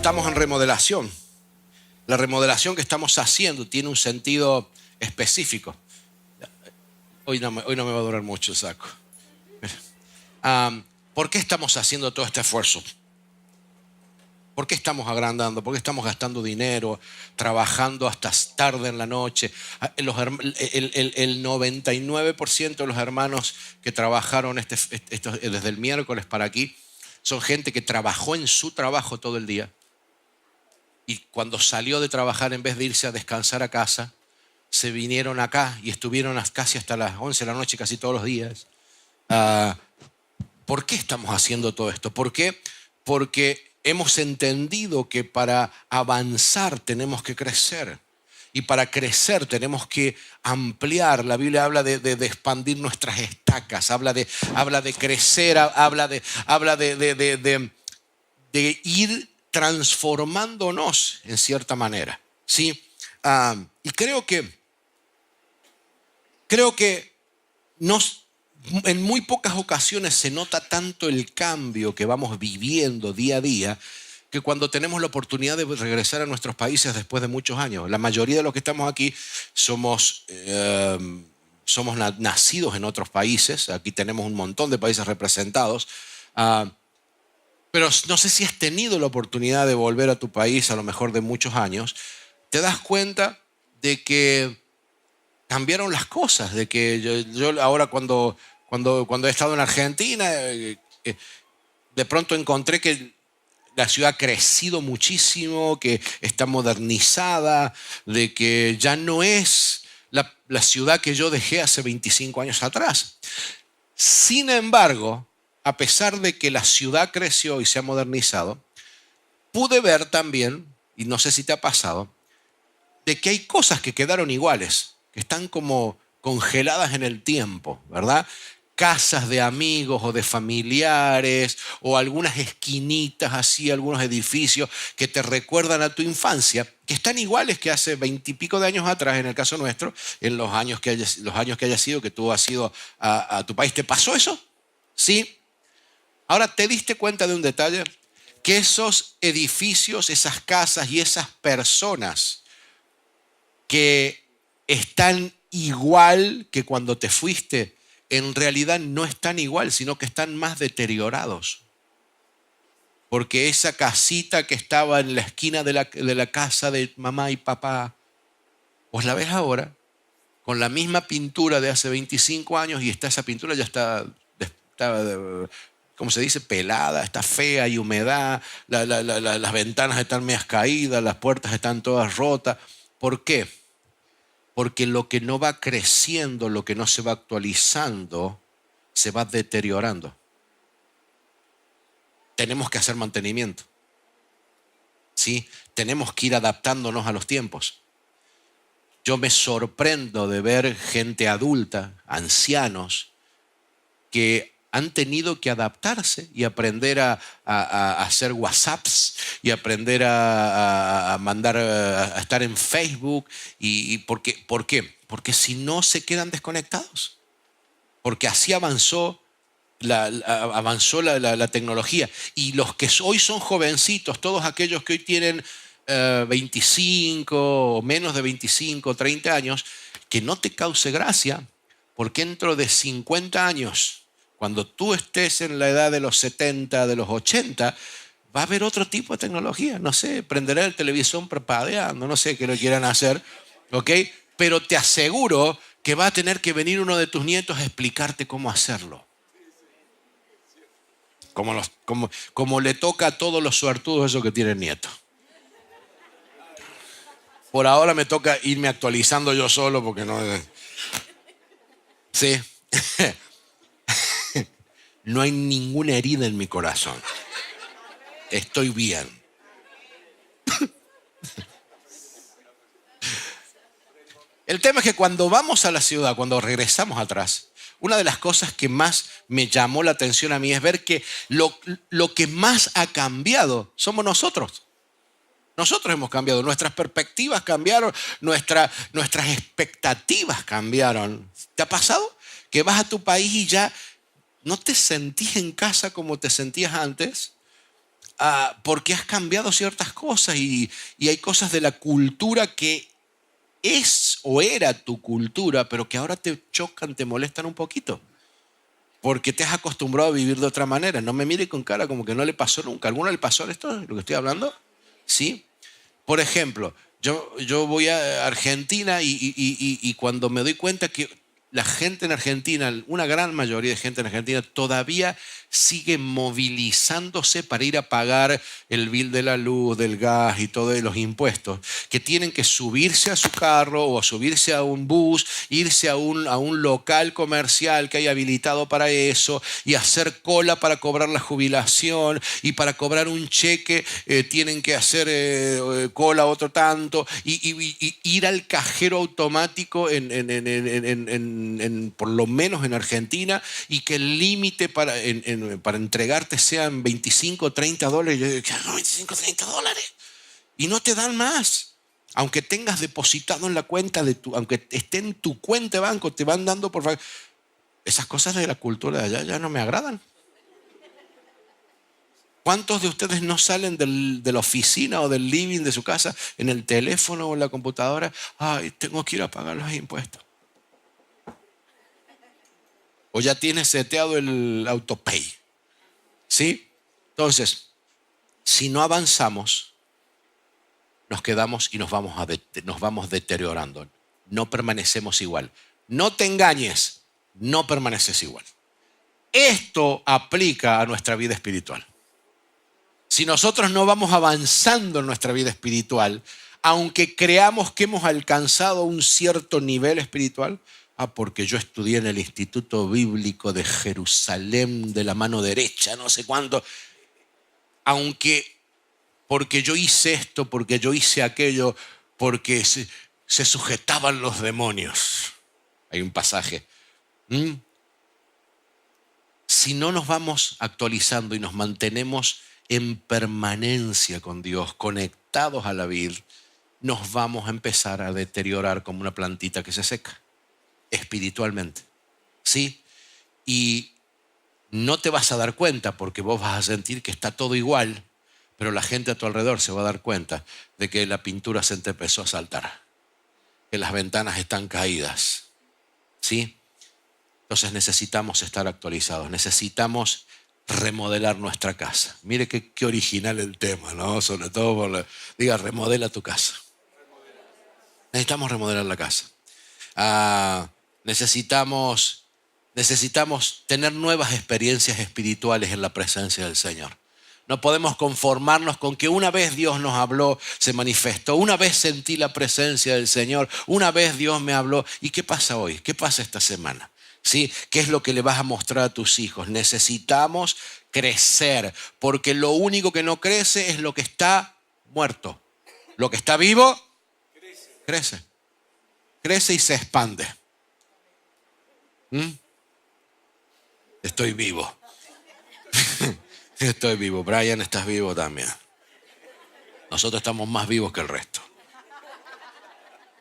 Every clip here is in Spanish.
estamos en remodelación. La remodelación que estamos haciendo tiene un sentido específico. Hoy no me va a durar mucho el saco. ¿Por qué estamos haciendo todo este esfuerzo? ¿Por qué estamos agrandando? ¿Por qué estamos gastando dinero, trabajando hasta tarde en la noche? El 99% de los hermanos que trabajaron desde el miércoles para aquí son gente que trabajó en su trabajo todo el día. Y cuando salió de trabajar, en vez de irse a descansar a casa, se vinieron acá y estuvieron casi hasta las 11 de la noche, casi todos los días. ¿Por qué estamos haciendo todo esto? ¿Por qué? Porque hemos entendido que para avanzar tenemos que crecer. Y para crecer tenemos que ampliar. La Biblia habla de expandir nuestras estacas, habla de crecer, habla de ir transformándonos en cierta manera, ¿sí? Y creo que en muy pocas ocasiones se nota tanto el cambio que vamos viviendo día a día, que cuando tenemos la oportunidad de regresar a nuestros países después de muchos años. La mayoría de los que estamos aquí somos nacidos en otros países. Aquí tenemos un montón de países representados. Pero no sé si has tenido la oportunidad de volver a tu país a lo mejor de muchos años. Te das cuenta de que cambiaron las cosas, de que yo ahora cuando he estado en Argentina, de pronto encontré que la ciudad ha crecido muchísimo, que está modernizada, de que ya no es la ciudad que yo dejé hace 25 años atrás. Sin embargo, a pesar de que la ciudad creció y se ha modernizado, pude ver también, y no sé si te ha pasado, de que hay cosas que quedaron iguales, que están como congeladas en el tiempo, ¿verdad? Casas de amigos o de familiares, o algunas esquinitas así, algunos edificios que te recuerdan a tu infancia, que están iguales que hace 20 y pico de años atrás, en el caso nuestro, en los años que hayas sido, que tú has ido a tu país. ¿Te pasó eso? Sí. Ahora, ¿te diste cuenta de un detalle? Que esos edificios, esas casas y esas personas que están igual que cuando te fuiste, en realidad no están igual, sino que están más deteriorados. Porque esa casita que estaba en la esquina de la casa de mamá y papá, pues la ves ahora con la misma pintura de hace 25 años y esa pintura ya está ¿cómo se dice? Pelada, está fea, hay humedad, las ventanas están medias caídas, las puertas están todas rotas. ¿Por qué? Porque lo que no va creciendo, lo que no se va actualizando, se va deteriorando. Tenemos que hacer mantenimiento, ¿sí? Tenemos que ir adaptándonos a los tiempos. Yo me sorprendo de ver gente adulta, ancianos, que han tenido que adaptarse y aprender a hacer WhatsApps y aprender a mandar, a estar en Facebook. ¿Por qué? Porque si no se quedan desconectados. Porque así avanzó la tecnología. Y los que hoy son jovencitos, todos aquellos que hoy tienen 25 o menos de 25, 30 años, que no te cause gracia, porque dentro de 50 años, cuando tú estés en la edad de los 70, de los 80, va a haber otro tipo de tecnología. No sé, prenderá el televisor parpadeando, no sé qué lo quieran hacer, ¿ok? Pero te aseguro que va a tener que venir uno de tus nietos a explicarte cómo hacerlo. Como le toca a todos los suertudos esos que tienen nietos. Por ahora me toca irme actualizando yo solo porque no... Sí. No hay ninguna herida en mi corazón. Estoy bien. El tema es que cuando vamos a la ciudad, cuando regresamos atrás, una de las cosas que más me llamó la atención a mí es ver que lo que más ha cambiado somos nosotros. Nosotros hemos cambiado, nuestras perspectivas cambiaron, nuestras expectativas cambiaron. ¿Te ha pasado? Que vas a tu país y ya no te sentís en casa como te sentías antes. porque has cambiado ciertas cosas y hay cosas de la cultura que es o era tu cultura, pero que ahora te chocan, te molestan un poquito. Porque te has acostumbrado a vivir de otra manera. No me mire con cara como que no le pasó nunca. ¿Alguno le pasó esto, lo que estoy hablando? Sí. Por ejemplo, yo voy a Argentina y cuando me doy cuenta que la gente en Argentina, una gran mayoría de gente en Argentina todavía sigue movilizándose para ir a pagar el bill de la luz, del gas y todos los impuestos, que tienen que subirse a su carro o subirse a un bus, irse a un local comercial que hay habilitado para eso y hacer cola para cobrar la jubilación, y para cobrar un cheque tienen que hacer cola otro tanto y ir al cajero automático por lo menos en Argentina, y que el límite para entregarte sean 25 o 30 dólares. Yo digo, ¿qué? 25 o 30 dólares. Y no te dan más. Aunque tengas depositado en la cuenta aunque esté en tu cuenta de banco, te van dando por favor. Esas cosas de la cultura de allá ya no me agradan. ¿Cuántos de ustedes no salen de la oficina o del living de su casa en el teléfono o en la computadora? Ay, tengo que ir a pagar los impuestos. O ya tienes seteado el autopay. ¿Sí? Entonces, si no avanzamos, nos quedamos y nos vamos deteriorando. No permanecemos igual. No te engañes, no permaneces igual. Esto aplica a nuestra vida espiritual. Si nosotros no vamos avanzando en nuestra vida espiritual, aunque creamos que hemos alcanzado un cierto nivel espiritual, porque yo estudié en el Instituto Bíblico de Jerusalén de la mano derecha, no sé cuánto, porque yo hice esto, porque yo hice aquello, porque se sujetaban los demonios. Hay un pasaje. Si no nos vamos actualizando y nos mantenemos en permanencia con Dios, conectados a la vid, nos vamos a empezar a deteriorar como una plantita que se seca, espiritualmente. ¿Sí? Y no te vas a dar cuenta porque vos vas a sentir que está todo igual, pero la gente a tu alrededor se va a dar cuenta de que la pintura se te empezó a saltar, que las ventanas están caídas. ¿Sí? Entonces necesitamos estar actualizados, necesitamos remodelar nuestra casa. Mire qué original el tema, ¿no? Sobre todo diga, remodela tu casa. Necesitamos remodelar la casa. Necesitamos tener nuevas experiencias espirituales en la presencia del Señor. No podemos conformarnos con que una vez Dios nos habló, se manifestó, una vez sentí la presencia del Señor, una vez Dios me habló. ¿Y qué pasa hoy? ¿Qué pasa esta semana? ¿Sí? ¿Qué es lo que le vas a mostrar a tus hijos? Necesitamos crecer, porque lo único que no crece es lo que está muerto. Lo que está vivo, crece. Crece y se expande. Estoy vivo. Estoy vivo. Brian, estás vivo también. Nosotros estamos más vivos que el resto.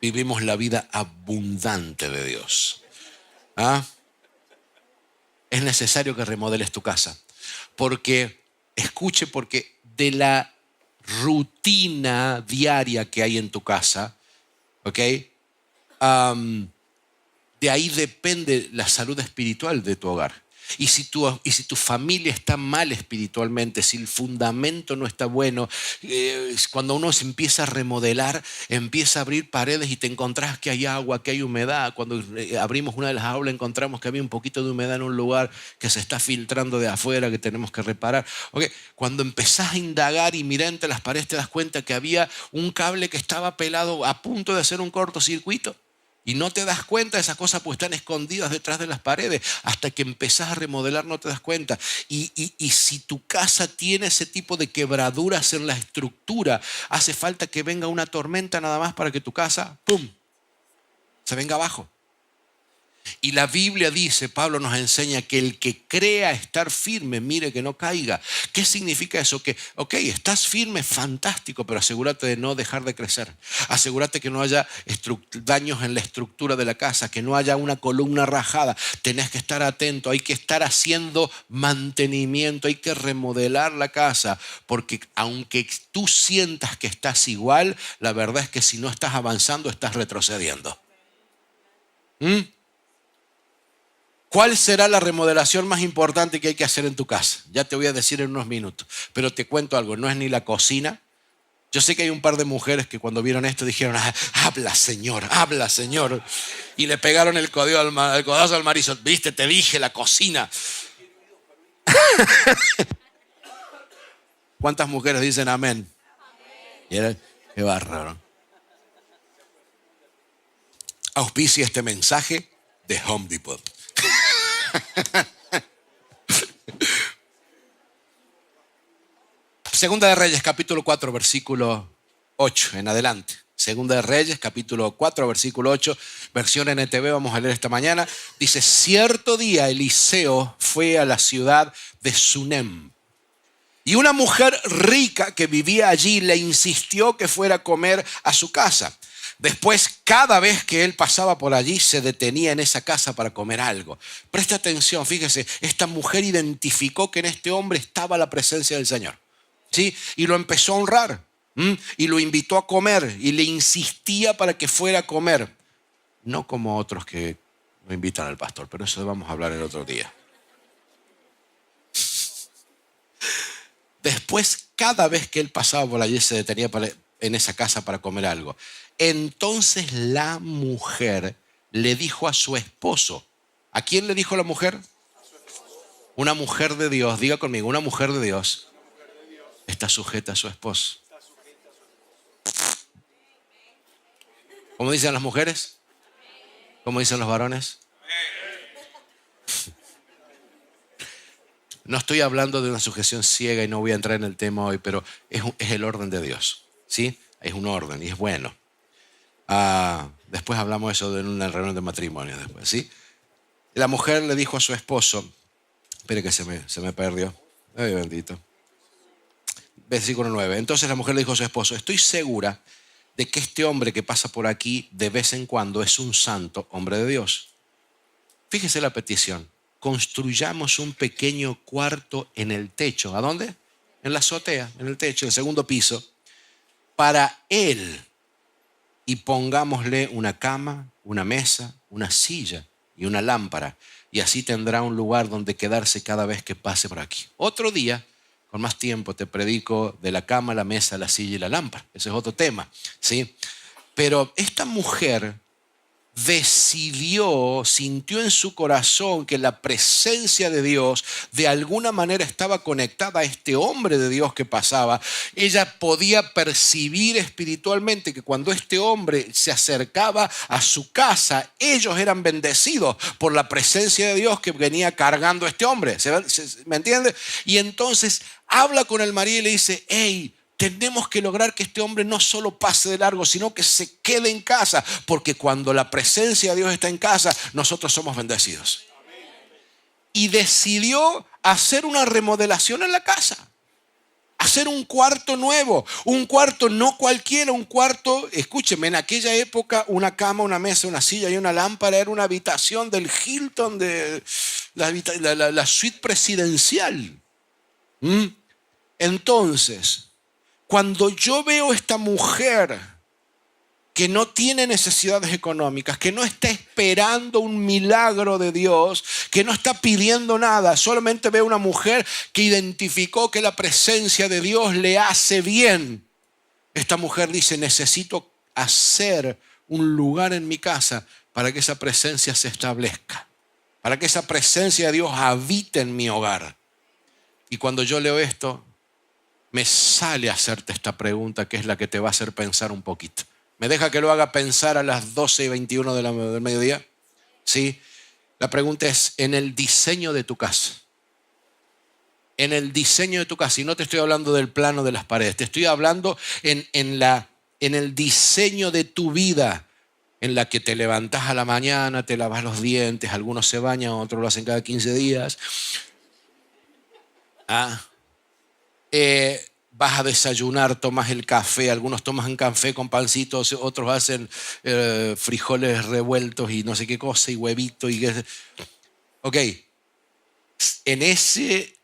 Vivimos la vida abundante de Dios. Es necesario que remodeles tu casa. Porque de la rutina diaria que hay en tu casa, ¿ok? De ahí depende la salud espiritual de tu hogar. Y si tu familia está mal espiritualmente, si el fundamento no está bueno, cuando uno se empieza a remodelar, empieza a abrir paredes y te encontrás que hay agua, que hay humedad. Cuando abrimos una de las aulas encontramos que había un poquito de humedad en un lugar que se está filtrando de afuera, que tenemos que reparar. Okay. Cuando empezás a indagar y mirar entre las paredes te das cuenta que había un cable que estaba pelado a punto de hacer un cortocircuito. Y no te das cuenta, esas cosas pues están escondidas detrás de las paredes. Hasta que empezás a remodelar no te das cuenta. Y si tu casa tiene ese tipo de quebraduras en la estructura, hace falta que venga una tormenta nada más para que tu casa, ¡pum!, se venga abajo. Y la Biblia dice, Pablo nos enseña que el que crea estar firme, mire que no caiga. ¿Qué significa eso? Que, ok, estás firme, fantástico, pero asegúrate de no dejar de crecer. Asegúrate que no haya daños en la estructura de la casa, que no haya una columna rajada. Tenés que estar atento, hay que estar haciendo mantenimiento, hay que remodelar la casa, porque aunque tú sientas que estás igual, la verdad es que si no estás avanzando, estás retrocediendo. ¿Cuál será la remodelación más importante que hay que hacer en tu casa? Ya te voy a decir en unos minutos, pero te cuento algo, no es ni la cocina. Yo sé que hay un par de mujeres que cuando vieron esto dijeron, habla Señor, y le pegaron el codazo al marido, viste, te dije, la cocina. ¿Cuántas mujeres dicen amén? Qué bárbaro. Auspicia este mensaje de Home Depot. Segunda de Reyes, capítulo 4, versículo 8 en adelante. Segunda de Reyes, capítulo 4, versículo 8, versión NTV, vamos a leer esta mañana. Dice, cierto día Eliseo fue a la ciudad de Sunem. Y una mujer rica que vivía allí le insistió que fuera a comer a su casa. Después, cada vez que él pasaba por allí, se detenía en esa casa para comer algo. Presta atención, fíjese, esta mujer identificó que en este hombre estaba la presencia del Señor. ¿Sí? Y lo empezó a honrar. Y lo invitó a comer y le insistía para que fuera a comer. No como otros que lo invitan al pastor, pero eso vamos a hablar el otro día. Después, cada vez que él pasaba por allí, se detenía en esa casa para comer algo. Entonces la mujer le dijo a su esposo. ¿A quién le dijo la mujer? Una mujer de Dios, diga conmigo, una mujer de Dios está sujeta a su esposo. ¿Cómo dicen las mujeres? ¿Cómo dicen los varones? No estoy hablando de una sujeción ciega y no voy a entrar en el tema hoy, pero es el orden de Dios, ¿sí? Es un orden y es bueno. Después hablamos de eso en una reunión de matrimonio, después, ¿sí? La mujer le dijo a su esposo, espere que se me perdió, ay bendito. Versículo 9. Entonces la mujer le dijo a su esposo, estoy segura de que este hombre que pasa por aquí de vez en cuando es un santo hombre de Dios. Fíjese la petición. Construyamos un pequeño cuarto en el techo. ¿A dónde? En la azotea, en el techo, en el segundo piso. Para él. Y pongámosle una cama, una mesa, una silla y una lámpara. Y así tendrá un lugar donde quedarse cada vez que pase por aquí. Otro día, con más tiempo, te predico de la cama, la mesa, la silla y la lámpara. Ese es otro tema, ¿sí? Pero esta mujer decidió, sintió en su corazón que la presencia de Dios de alguna manera estaba conectada a este hombre de Dios que pasaba. Ella podía percibir espiritualmente que cuando este hombre se acercaba a su casa, ellos eran bendecidos por la presencia de Dios que venía cargando a este hombre. ¿Me entiende? Y entonces habla con el marido y le dice, hey, tenemos que lograr que este hombre no solo pase de largo, sino que se quede en casa, porque cuando la presencia de Dios está en casa, nosotros somos bendecidos. Y decidió hacer una remodelación en la casa, hacer un cuarto nuevo, un cuarto no cualquiera, un cuarto, escúcheme, en aquella época una cama, una mesa, una silla y una lámpara era una habitación del Hilton, de la suite presidencial. Entonces, cuando yo veo esta mujer que no tiene necesidades económicas, que no está esperando un milagro de Dios, que no está pidiendo nada, solamente veo una mujer que identificó que la presencia de Dios le hace bien. Esta mujer dice, necesito hacer un lugar en mi casa para que esa presencia se establezca, para que esa presencia de Dios habite en mi hogar. Y cuando yo leo esto, me sale a hacerte esta pregunta que es la que te va a hacer pensar un poquito. ¿Me deja que lo haga pensar a las 12:21 del mediodía? Sí. La pregunta es, en el diseño de tu casa. En el diseño de tu casa. Y no te estoy hablando del plano de las paredes. Te estoy hablando en el diseño de tu vida. en la que te levantás a la mañana, te lavas los dientes, algunos se bañan, otros lo hacen cada 15 días. Vas a desayunar, tomas el café, algunos toman café con pancitos, otros hacen frijoles revueltos y no sé qué cosa, y huevito. Ok, en ese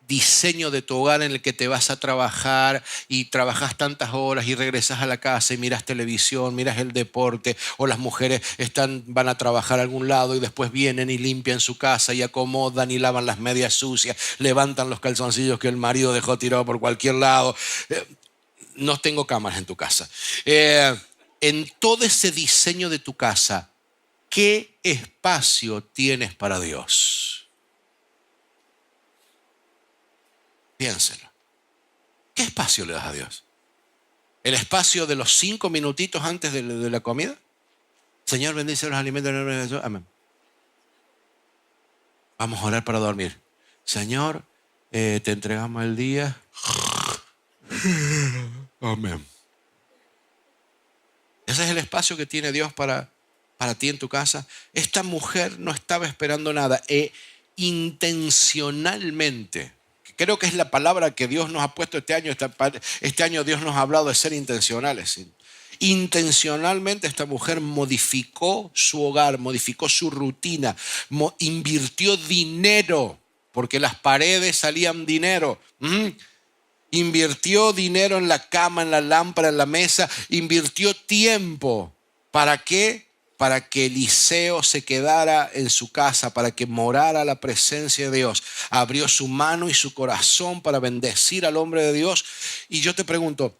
diseño de tu hogar en el que te vas a trabajar y trabajas tantas horas y regresas a la casa y miras televisión, miras el deporte, o las mujeres van a trabajar a algún lado y después vienen y limpian su casa y acomodan y lavan las medias sucias, levantan los calzoncillos que el marido dejó tirados por cualquier lado. No tengo cámaras en tu casa. En todo ese diseño de tu casa, ¿qué espacio tienes para Dios? Piénselo. ¿Qué espacio le das a Dios? ¿El espacio de los 5 minutitos antes de la comida? Señor, bendice los alimentos en el nombre de Jesús. Amén. Vamos a orar para dormir. Señor, te entregamos el día. Amén. Ese es el espacio que tiene Dios para ti en tu casa. Esta mujer no estaba esperando nada. Intencionalmente, creo que es la palabra que Dios nos ha puesto este año. Este año Dios nos ha hablado de ser intencionales. ¿Sí? Intencionalmente esta mujer modificó su hogar, modificó su rutina, invirtió dinero, porque las paredes salían dinero. Invirtió dinero en la cama, en la lámpara, en la mesa. Invirtió tiempo. ¿Para qué? Para que Eliseo se quedara en su casa, para que morara la presencia de Dios. Abrió su mano y su corazón para bendecir al hombre de Dios. Y yo te pregunto,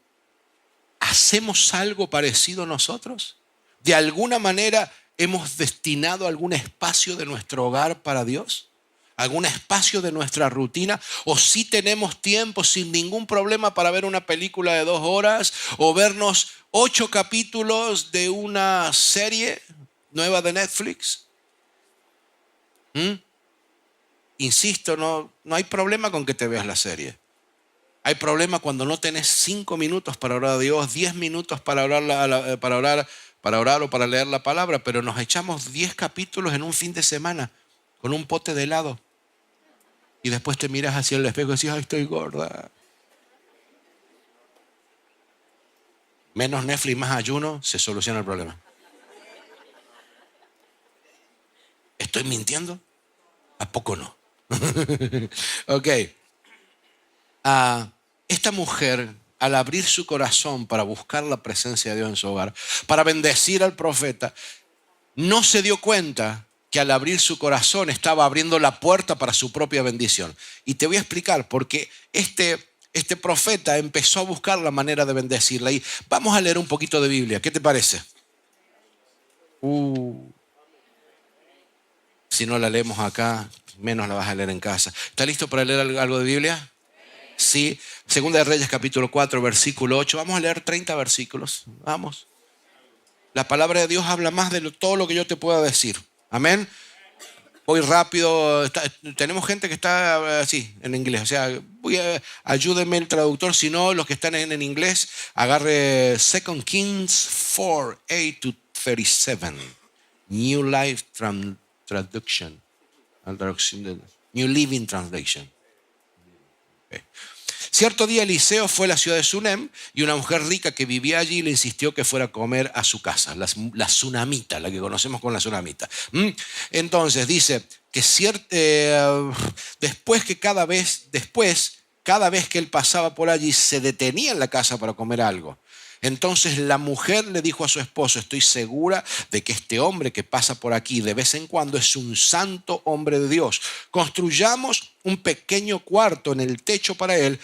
¿hacemos algo parecido nosotros? ¿De alguna manera hemos destinado algún espacio de nuestro hogar para Dios? ¿Algún espacio de nuestra rutina? ¿O si tenemos tiempo sin ningún problema para ver una película de 2 horas o vernos 8 capítulos de una serie nueva de Netflix? Insisto, no hay problema con que te veas la serie. Hay problema cuando no tenés 5 minutos para orar a Dios, 10 minutos para orar o para leer la palabra, pero nos echamos 10 capítulos en un fin de semana con un pote de helado. Y después te miras hacia el espejo y dices, ay, estoy gorda. Menos Netflix, más ayuno, se soluciona el problema. ¿Estoy mintiendo? ¿A poco no? Ok. Esta mujer, al abrir su corazón para buscar la presencia de Dios en su hogar, para bendecir al profeta, no se dio cuenta que al abrir su corazón estaba abriendo la puerta para su propia bendición. Y te voy a explicar por qué este profeta empezó a buscar la manera de bendecirla. Y vamos a leer un poquito de Biblia. ¿Qué te parece? Si no la leemos acá, menos la vas a leer en casa. ¿Estás listo para leer algo de Biblia? Sí. Segunda de Reyes, capítulo 4, versículo 8. Vamos a leer 30 versículos. Vamos. La palabra de Dios habla más de todo lo que yo te pueda decir. Amén. Voy rápido. Tenemos gente que está así, en inglés. O sea, ayúdeme el traductor. Si no, los que están en inglés, agarre 2 Kings 4, 8-37. New Life Traduction. New Living Translation. Okay. Cierto día Eliseo fue a la ciudad de Sunem y una mujer rica que vivía allí le insistió que fuera a comer a su casa, la sunamita, la que conocemos con la sunamita. Entonces dice que después cada vez que él pasaba por allí se detenía en la casa para comer algo. Entonces la mujer le dijo a su esposo, estoy segura de que este hombre que pasa por aquí de vez en cuando es un santo hombre de Dios. Construyamos un pequeño cuarto en el techo para él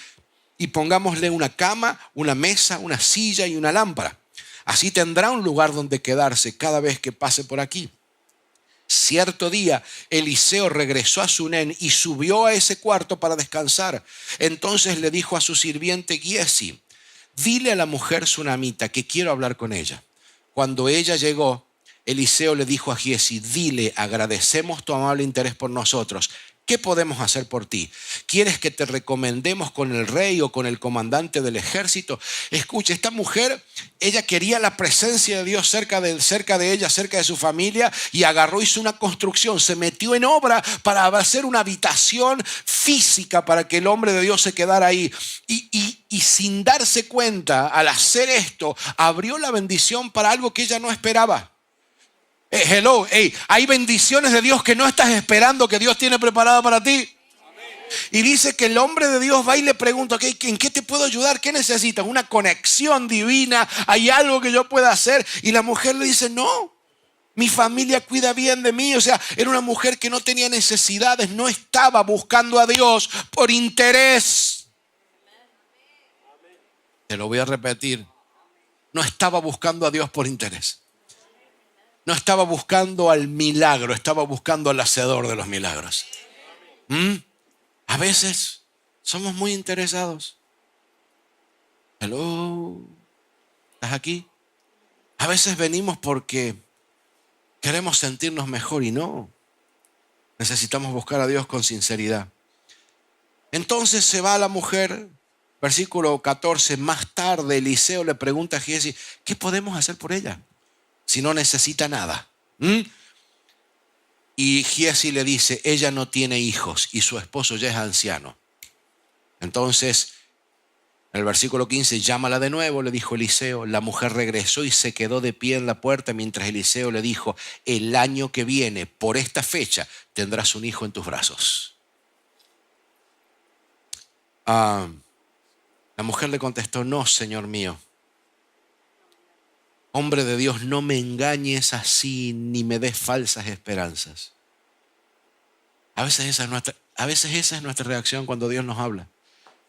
y pongámosle una cama, una mesa, una silla y una lámpara. Así tendrá un lugar donde quedarse cada vez que pase por aquí. Cierto día, Eliseo regresó a Sunem y subió a ese cuarto para descansar. Entonces le dijo a su sirviente Giesi, dile a la mujer sunamita que quiero hablar con ella. Cuando ella llegó, Eliseo le dijo a Giesi, dile, agradecemos tu amable interés por nosotros. ¿Qué podemos hacer por ti? ¿Quieres que te recomendemos con el rey o con el comandante del ejército? Escucha, esta mujer, ella quería la presencia de Dios cerca de ella, cerca de su familia, y agarró, hizo una construcción, se metió en obra para hacer una habitación física para que el hombre de Dios se quedara ahí. Y sin darse cuenta, al hacer esto, abrió la bendición para algo que ella no esperaba. Hello, hey, hay bendiciones de Dios que no estás esperando, que Dios tiene preparada para ti. Y dice que el hombre de Dios va y le pregunta, okay, ¿en qué te puedo ayudar? ¿Qué necesitas? Una conexión divina, ¿hay algo que yo pueda hacer? Y la mujer le dice, no, mi familia cuida bien de mí. O sea, era una mujer que no tenía necesidades, no estaba buscando a Dios por interés. Te lo voy a repetir, no estaba buscando a Dios por interés. No estaba buscando al milagro, estaba buscando al hacedor de los milagros. A veces somos muy interesados. Hello, ¿estás aquí? A veces venimos porque queremos sentirnos mejor y no. Necesitamos buscar a Dios con sinceridad. Entonces se va la mujer, versículo 14, más tarde Eliseo le pregunta a Giesi, ¿qué podemos hacer por ella si no necesita nada? Y Giesi le dice, ella no tiene hijos y su esposo ya es anciano. Entonces, en el versículo 15, llámala de nuevo, le dijo Eliseo. La mujer regresó y se quedó de pie en la puerta mientras Eliseo le dijo, el año que viene, por esta fecha, tendrás un hijo en tus brazos. La mujer le contestó, no, Señor mío. Hombre de Dios, no me engañes así ni me des falsas esperanzas. A veces esa es nuestra reacción cuando Dios nos habla.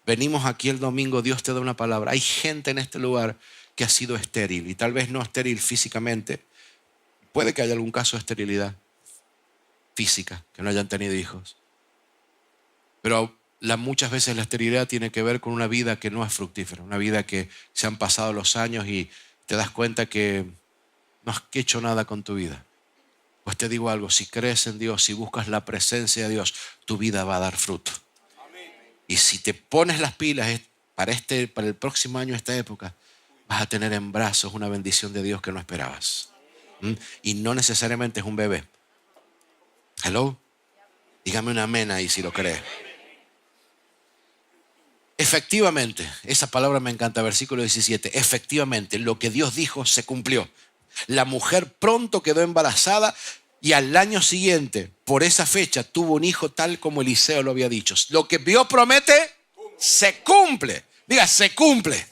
Venimos aquí el domingo, Dios te da una palabra. Hay gente en este lugar que ha sido estéril y tal vez no estéril físicamente. Puede que haya algún caso de esterilidad física, que no hayan tenido hijos. Pero muchas veces la esterilidad tiene que ver con una vida que no es fructífera, una vida que se han pasado los años y te das cuenta que no has hecho nada con tu vida. Pues te digo algo, si crees en Dios, si buscas la presencia de Dios, tu vida va a dar fruto. Y si te pones las pilas para el próximo año, esta época, vas a tener en brazos una bendición de Dios que no esperabas. Y no necesariamente es un bebé. Hello. Dígame un amén ahí si lo cree. Efectivamente, esa palabra me encanta, versículo 17. Efectivamente, lo que Dios dijo se cumplió. La mujer pronto quedó embarazada y al año siguiente, por esa fecha, tuvo un hijo tal como Eliseo lo había dicho. Lo que Dios promete, se cumple. Diga, se cumple.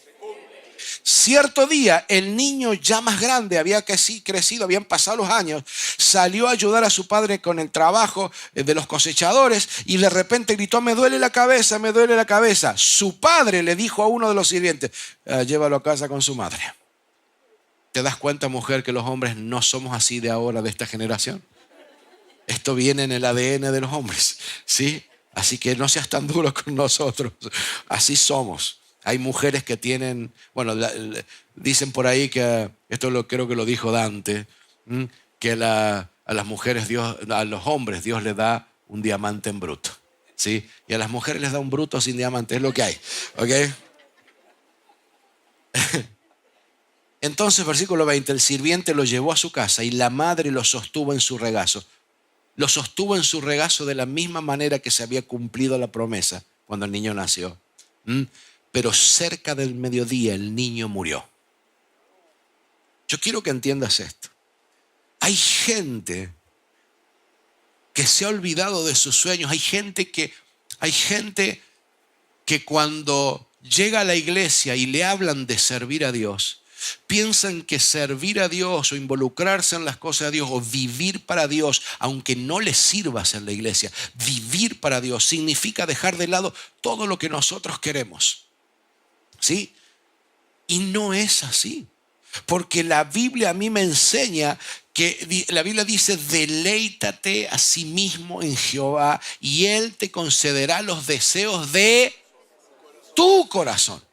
Cierto día, el niño ya más grande, había crecido, habían pasado los años, salió a ayudar a su padre con el trabajo de los cosechadores y de repente gritó, me duele la cabeza, me duele la cabeza. Su padre le dijo a uno de los sirvientes, llévalo a casa con su madre. ¿Te das cuenta, mujer, que los hombres no somos así de ahora, de esta generación? Esto viene en el ADN de los hombres, ¿sí? Así que no seas tan duro con nosotros. Así somos. Hay mujeres que tienen, bueno, dicen por ahí que, creo que lo dijo Dante, que a las mujeres a los hombres Dios les da un diamante en bruto, ¿sí? Y a las mujeres les da un bruto sin diamante, es lo que hay, ¿ok? Entonces, versículo 20, el sirviente lo llevó a su casa y la madre lo sostuvo en su regazo. Lo sostuvo en su regazo de la misma manera que se había cumplido la promesa cuando el niño nació. Pero cerca del mediodía el niño murió. Yo quiero que entiendas esto. Hay gente que se ha olvidado de sus sueños. Hay gente que cuando llega a la iglesia y le hablan de servir a Dios, piensan que servir a Dios o involucrarse en las cosas de Dios o vivir para Dios, aunque no les sirvas en la iglesia, vivir para Dios significa dejar de lado todo lo que nosotros queremos. ¿Sí? Y no es así. Porque la Biblia a mí me enseña que la Biblia dice, deleítate a sí mismo en Jehová y Él te concederá los deseos de tu corazón.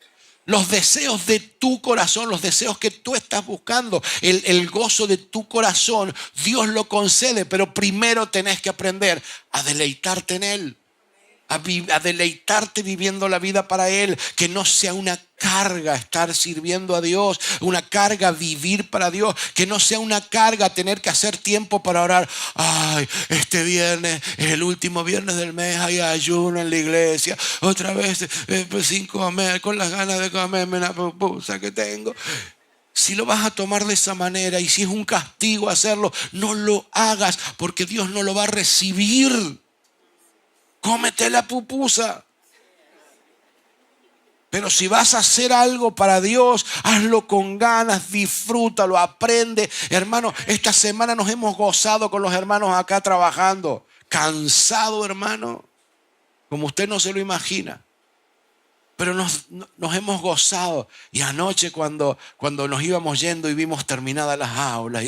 Los deseos de tu corazón, los deseos que tú estás buscando, el gozo de tu corazón, Dios lo concede, pero primero tenés que aprender a deleitarte en Él. A deleitarte viviendo la vida para Él, que no sea una carga estar sirviendo a Dios, una carga vivir para Dios, que no sea una carga tener que hacer tiempo para orar. Ay, este viernes es el último viernes del mes, hay ayuno en la iglesia, otra vez sin comer, con las ganas de comerme una pupusa que tengo. Si lo vas a tomar de esa manera y si es un castigo hacerlo, no lo hagas, porque Dios no lo va a recibir. Cómete la pupusa. Pero si vas a hacer algo para Dios, hazlo con ganas, disfrútalo, aprende. Hermano, esta semana nos hemos gozado con los hermanos acá trabajando. Cansado, hermano, como usted no se lo imagina. Pero nos hemos gozado. Y anoche cuando nos íbamos yendo y vimos terminadas las aulas,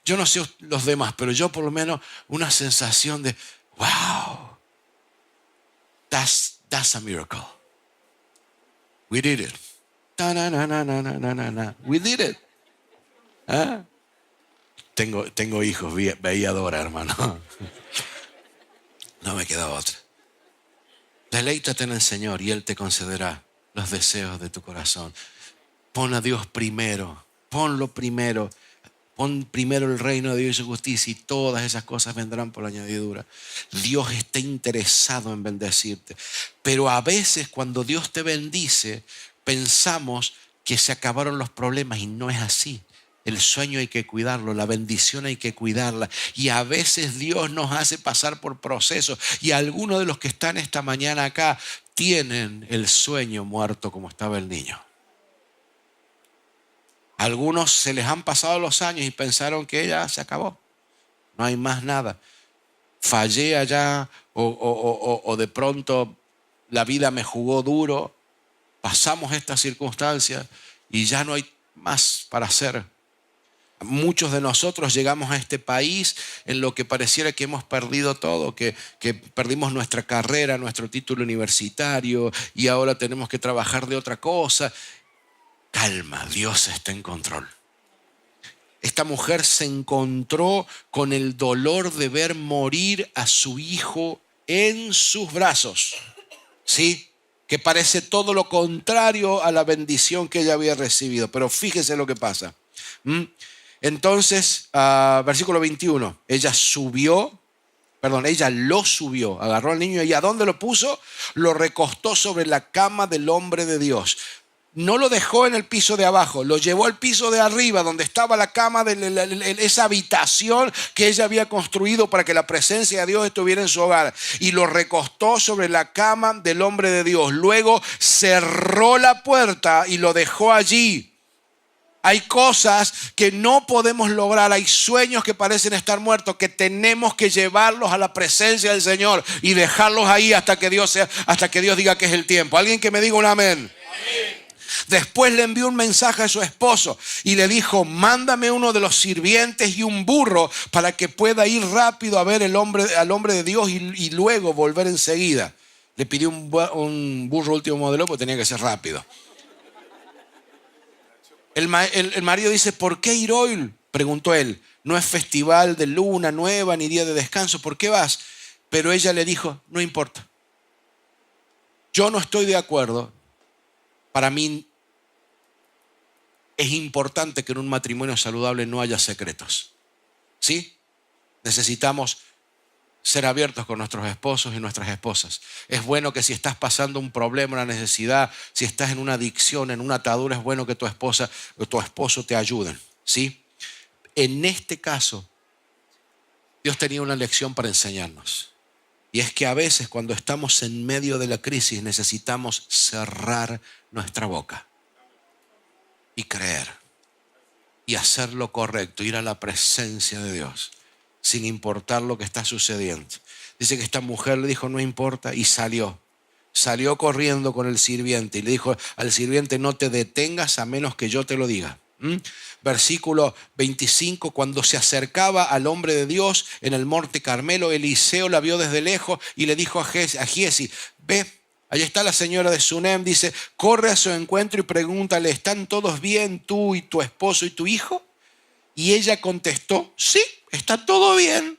yo no sé los demás, pero yo por lo menos una sensación de, wow. That's a miracle. We did it. We did it. ¿Ah? Tengo hijos, veía Dora, hermano. No me queda otra. Deleítate en el Señor y Él te concederá los deseos de tu corazón. Pon a Dios primero. Ponlo primero. Pon primero el reino de Dios y su justicia y todas esas cosas vendrán por la añadidura. Dios está interesado en bendecirte. Pero a veces cuando Dios te bendice, pensamos que se acabaron los problemas y no es así. El sueño hay que cuidarlo, la bendición hay que cuidarla. Y a veces Dios nos hace pasar por procesos. Y algunos de los que están esta mañana acá tienen el sueño muerto como estaba el niño. Algunos se les han pasado los años y pensaron que ya se acabó. No hay más nada. Fallé allá o de pronto la vida me jugó duro. Pasamos estas circunstancias y ya no hay más para hacer. Muchos de nosotros llegamos a este país en lo que pareciera que hemos perdido todo, que perdimos nuestra carrera, nuestro título universitario y ahora tenemos que trabajar de otra cosa. Calma, Dios está en control. Esta mujer se encontró con el dolor de ver morir a su hijo en sus brazos. ¿Sí? Que parece todo lo contrario a la bendición que ella había recibido. Pero fíjese lo que pasa. Entonces, versículo 21. Ella lo subió, agarró al niño y ¿a dónde lo puso? Lo recostó sobre la cama del hombre de Dios. No lo dejó en el piso de abajo, lo llevó al piso de arriba, donde estaba la cama de esa habitación que ella había construido para que la presencia de Dios estuviera en su hogar. Y lo recostó sobre la cama del hombre de Dios. Luego cerró la puerta y lo dejó allí. Hay cosas que no podemos lograr, hay sueños que parecen estar muertos, que tenemos que llevarlos a la presencia del Señor y dejarlos ahí hasta que Dios diga que es el tiempo. Alguien que me diga un amén. Amén. Después le envió un mensaje a su esposo y le dijo: mándame uno de los sirvientes y un burro para que pueda ir rápido a ver al hombre de Dios y luego volver enseguida. Le pidió un burro último modelo porque tenía que ser rápido. El marido dice: ¿por qué ir hoy? Preguntó él. No es festival de luna nueva ni día de descanso. ¿Por qué vas? Pero ella le dijo: no importa. Yo no estoy de acuerdo. Para mí es importante que en un matrimonio saludable no haya secretos. ¿Sí? Necesitamos ser abiertos con nuestros esposos y nuestras esposas. Es bueno que si estás pasando un problema, una necesidad, si estás en una adicción, en una atadura, es bueno que tu esposa o tu esposo te ayuden. ¿Sí? En este caso, Dios tenía una lección para enseñarnos. Y es que a veces cuando estamos en medio de la crisis necesitamos cerrar nuestra boca y creer y hacer lo correcto, ir a la presencia de Dios sin importar lo que está sucediendo. Dice que esta mujer le dijo: no importa, y salió corriendo con el sirviente y le dijo al sirviente: no te detengas a menos que yo te lo diga. Versículo 25, cuando se acercaba al hombre de Dios en el monte Carmelo, Eliseo la vio desde lejos y le dijo a Giesi: ve Ahí está la señora de Sunem, dice, corre a su encuentro y pregúntale, ¿están todos bien tú y tu esposo y tu hijo? Y ella contestó, sí, está todo bien.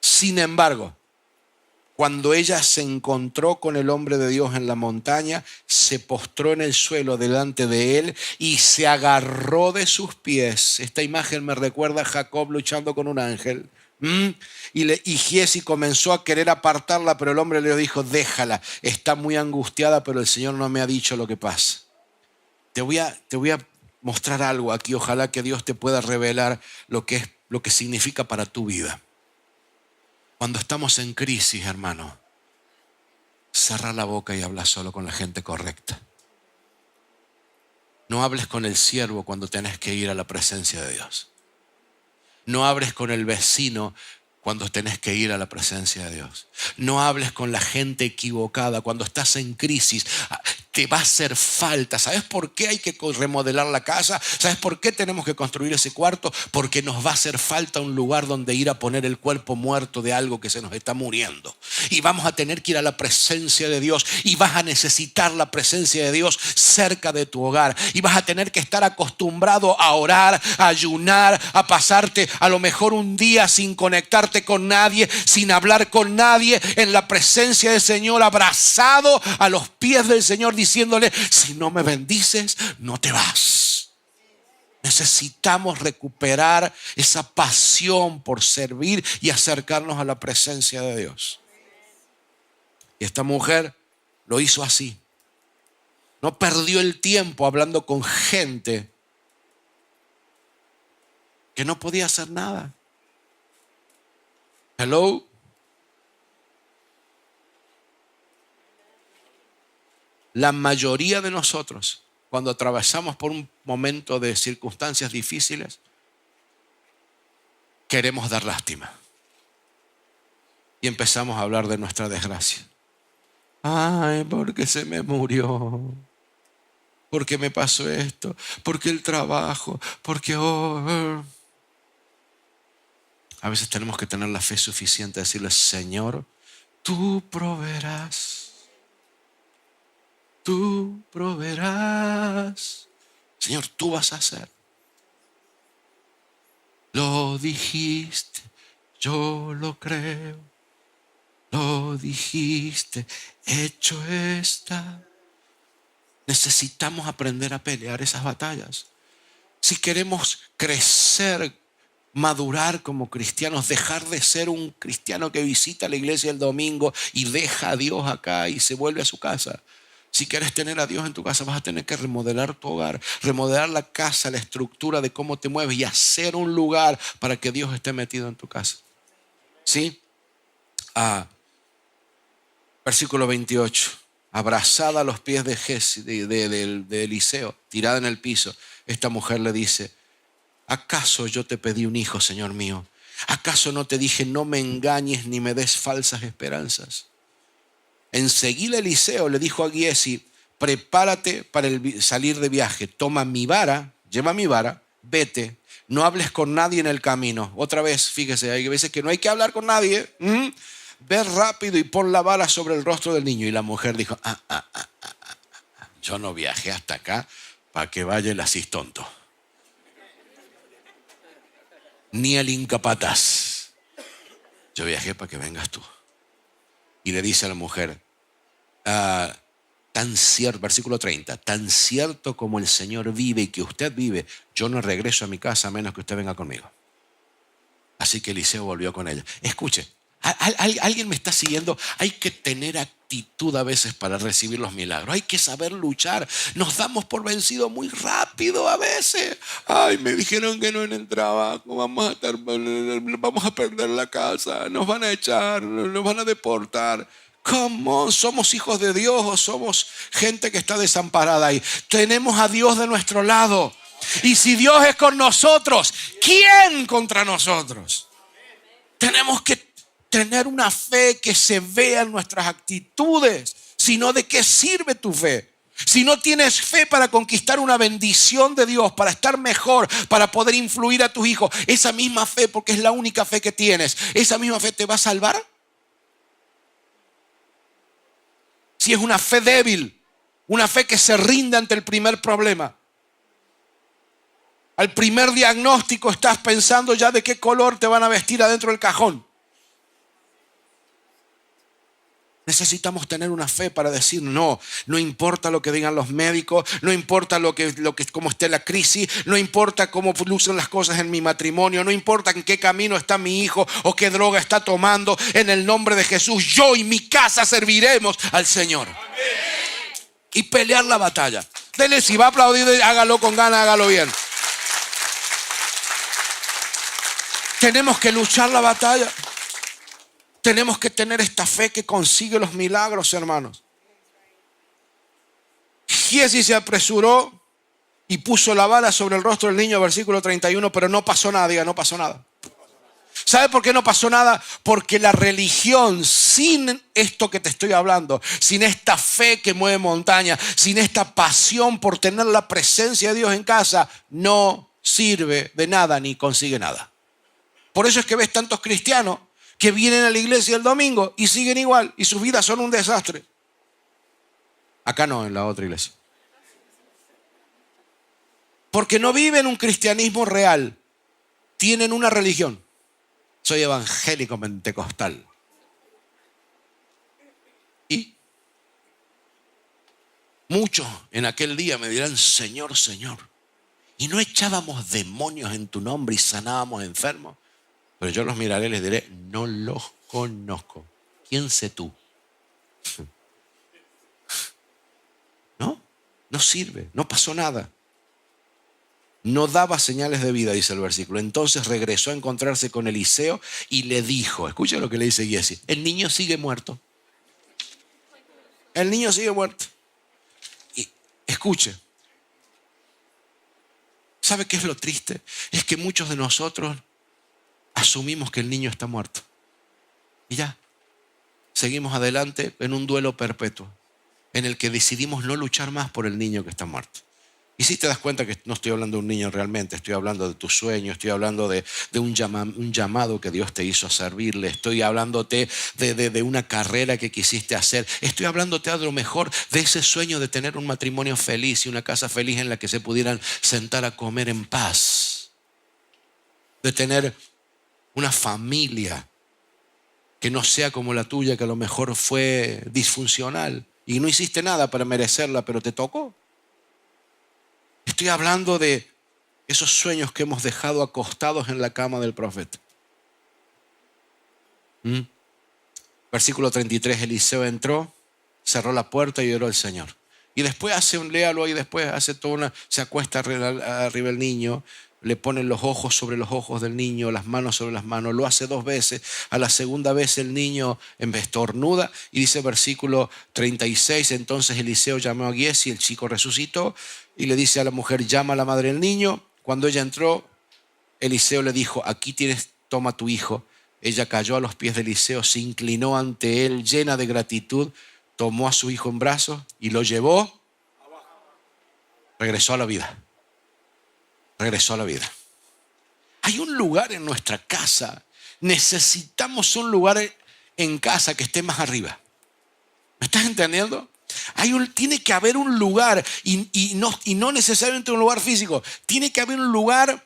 Sin embargo, cuando ella se encontró con el hombre de Dios en la montaña, se postró en el suelo delante de él y se agarró de sus pies. Esta imagen me recuerda a Jacob luchando con un ángel. Y Giezi comenzó a querer apartarla, pero el hombre le dijo, déjala, está muy angustiada, pero el Señor no me ha dicho lo que pasa. Te voy a mostrar algo aquí, ojalá que Dios te pueda revelar lo que significa para tu vida. Cuando estamos en crisis, hermano, cerra la boca y habla solo con la gente correcta. No hables con el siervo cuando tenés que ir a la presencia de Dios. No hables con el vecino cuando tenés que ir a la presencia de Dios. No hables con la gente equivocada cuando estás en crisis. Te va a hacer falta. ¿Sabes por qué hay que remodelar la casa? ¿Sabes por qué tenemos que construir ese cuarto? Porque nos va a hacer falta un lugar donde ir a poner el cuerpo muerto de algo que se nos está muriendo. Y vamos a tener que ir a la presencia de Dios. Y vas a necesitar la presencia de Dios cerca de tu hogar. Y vas a tener que estar acostumbrado a orar, a ayunar, a pasarte a lo mejor un día sin conectarte con nadie, sin hablar con nadie, en la presencia del Señor, abrazado a los pies del Señor, diciéndole, si no me bendices, no te vas. Necesitamos recuperar esa pasión por servir y acercarnos a la presencia de Dios. Y esta mujer lo hizo así. No perdió el tiempo hablando con gente que no podía hacer nada. Hello. La mayoría de nosotros, cuando atravesamos por un momento de circunstancias difíciles, queremos dar lástima. Y empezamos a hablar de nuestra desgracia. Ay, porque se me murió. Porque me pasó esto. Porque el trabajo. Porque... A veces tenemos que tener la fe suficiente de decirle, Señor, tú proveerás. Tú proveerás. Señor, tú vas a hacer. Lo dijiste, yo lo creo. Lo dijiste, hecho está. Necesitamos aprender a pelear esas batallas. Si queremos crecer, madurar como cristianos, dejar de ser un cristiano que visita la iglesia el domingo y deja a Dios acá y se vuelve a su casa. Si quieres tener a Dios en tu casa, vas a tener que remodelar tu hogar, remodelar la casa, la estructura de cómo te mueves y hacer un lugar para que Dios esté metido en tu casa. ¿Sí? Versículo 28. Abrazada a los pies de Eliseo, tirada en el piso, esta mujer le dice, ¿acaso yo te pedí un hijo, Señor mío? ¿Acaso no te dije, no me engañes ni me des falsas esperanzas? Enseguida Eliseo le dijo a Giezi, prepárate para salir de viaje, toma mi vara, lleva mi vara, vete, no hables con nadie en el camino. Otra vez, fíjese, hay veces que no hay que hablar con nadie. Ve rápido y pon la vara sobre el rostro del niño. Y la mujer dijo, yo no viajé hasta acá para que vaya el asís tonto. Ni el incapataz. Yo viajé para que vengas tú. Y le dice a la mujer, tan cierto, versículo 30, tan cierto como el Señor vive y que usted vive, yo no regreso a mi casa a menos que usted venga conmigo. Así que Eliseo volvió con ella. Escuche, ¿alguien me está siguiendo? Hay que tener actitud a veces para recibir los milagros. Hay que saber luchar. Nos damos por vencido muy rápido a veces. Ay, me dijeron que no en el trabajo. Vamos a perder la casa. Nos van a echar. Nos van a deportar. ¿Cómo? ¿Somos hijos de Dios o somos gente que está desamparada ahí? Tenemos a Dios de nuestro lado. Y si Dios es con nosotros, ¿quién contra nosotros? Tenemos que tener una fe que se vea en nuestras actitudes. Si no, ¿de qué sirve tu fe? Si no tienes fe para conquistar una bendición de Dios, para estar mejor, para poder influir a tus hijos, esa misma fe, porque es la única fe que tienes, ¿esa misma fe te va a salvar? si es una fe débil, una fe que se rinde ante el primer problema. Al primer diagnóstico estás pensando ya de qué color te van a vestir adentro del cajón. Necesitamos tener una fe para decir no importa lo que digan los médicos, no importa cómo esté la crisis, no importa cómo lucen las cosas en mi matrimonio, no importa en qué camino está mi hijo o qué droga está tomando, en el nombre de Jesús, yo y mi casa serviremos al Señor. Amén. Y pelear la batalla. Dele, si va a aplaudir, hágalo con ganas, hágalo bien. Tenemos que luchar la batalla. Tenemos que tener esta fe que consigue los milagros, hermanos. Giezi se apresuró y puso la vara sobre el rostro del niño, versículo 31, pero no pasó nada, diga, no pasó nada. ¿Sabe por qué no pasó nada? Porque la religión, sin esto que te estoy hablando, sin esta fe que mueve montañas, sin esta pasión por tener la presencia de Dios en casa, no sirve de nada ni consigue nada. Por eso es que ves tantos cristianos que vienen a la iglesia el domingo y siguen igual y sus vidas son un desastre. Acá no, en la otra iglesia. Porque no viven un cristianismo real. Tienen una religión. Soy evangélico pentecostal. Y muchos en aquel día me dirán, Señor, Señor, ¿y no echábamos demonios en tu nombre y sanábamos enfermos? Pero yo los miraré y les diré, no los conozco. ¿Quién sé tú? No sirve, no pasó nada. No daba señales de vida, dice el versículo. Entonces regresó a encontrarse con Eliseo y le dijo, escucha lo que le dice Giezi, el niño sigue muerto. El niño sigue muerto. Y escuche, ¿sabe qué es lo triste? Es que muchos de nosotros asumimos que el niño está muerto. Y ya, seguimos adelante en un duelo perpetuo, en el que decidimos no luchar más por el niño que está muerto. Y si te das cuenta que no estoy hablando de un niño realmente, estoy hablando de tu sueño, estoy hablando de un llamado que Dios te hizo a servirle, estoy hablándote de una carrera que quisiste hacer, estoy hablándote a lo mejor de ese sueño de tener un matrimonio feliz y una casa feliz en la que se pudieran sentar a comer en paz, de tener una familia que no sea como la tuya, que a lo mejor fue disfuncional y no hiciste nada para merecerla, pero te tocó. Estoy hablando de esos sueños que hemos dejado acostados en la cama del profeta. Versículo 33, Eliseo entró, cerró la puerta y oró al Señor. Y después léalo y después hace se acuesta arriba el niño, le pone los ojos sobre los ojos del niño, las manos sobre las manos, lo hace 2 veces. A la segunda vez el niño estornuda y dice versículo 36, entonces Eliseo llamó a Giezi, el chico resucitó y le dice a la mujer, llama a la madre del niño. Cuando ella entró, Eliseo le dijo, aquí tienes, toma tu hijo. Ella cayó a los pies de Eliseo, se inclinó ante él llena de gratitud, tomó a su hijo en brazos y lo llevó, regresó a la vida. Regresó a la vida. Hay un lugar en nuestra casa. Necesitamos un lugar en casa que esté más arriba. ¿Me estás entendiendo? Tiene que haber un lugar y no necesariamente un lugar físico. Tiene que haber un lugar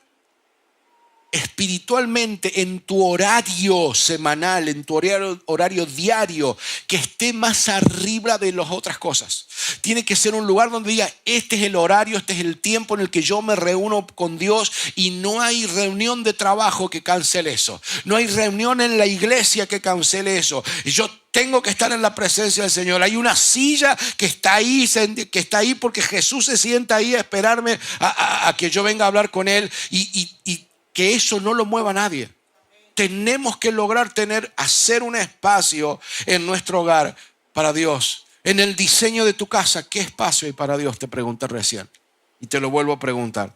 espiritualmente en tu horario semanal, en tu horario diario, que esté más arriba de las otras cosas. Tiene que ser un lugar donde diga, este es el horario, este es el tiempo en el que yo me reúno con Dios y no hay reunión de trabajo que cancele eso. No hay reunión en la iglesia que cancele eso. Yo tengo que estar en la presencia del Señor. Hay una silla que está ahí porque Jesús se sienta ahí a esperarme a que yo venga a hablar con Él y que eso no lo mueva nadie. Tenemos que lograr hacer un espacio en nuestro hogar para Dios. En el diseño de tu casa, ¿qué espacio hay para Dios? Te pregunté recién y te lo vuelvo a preguntar.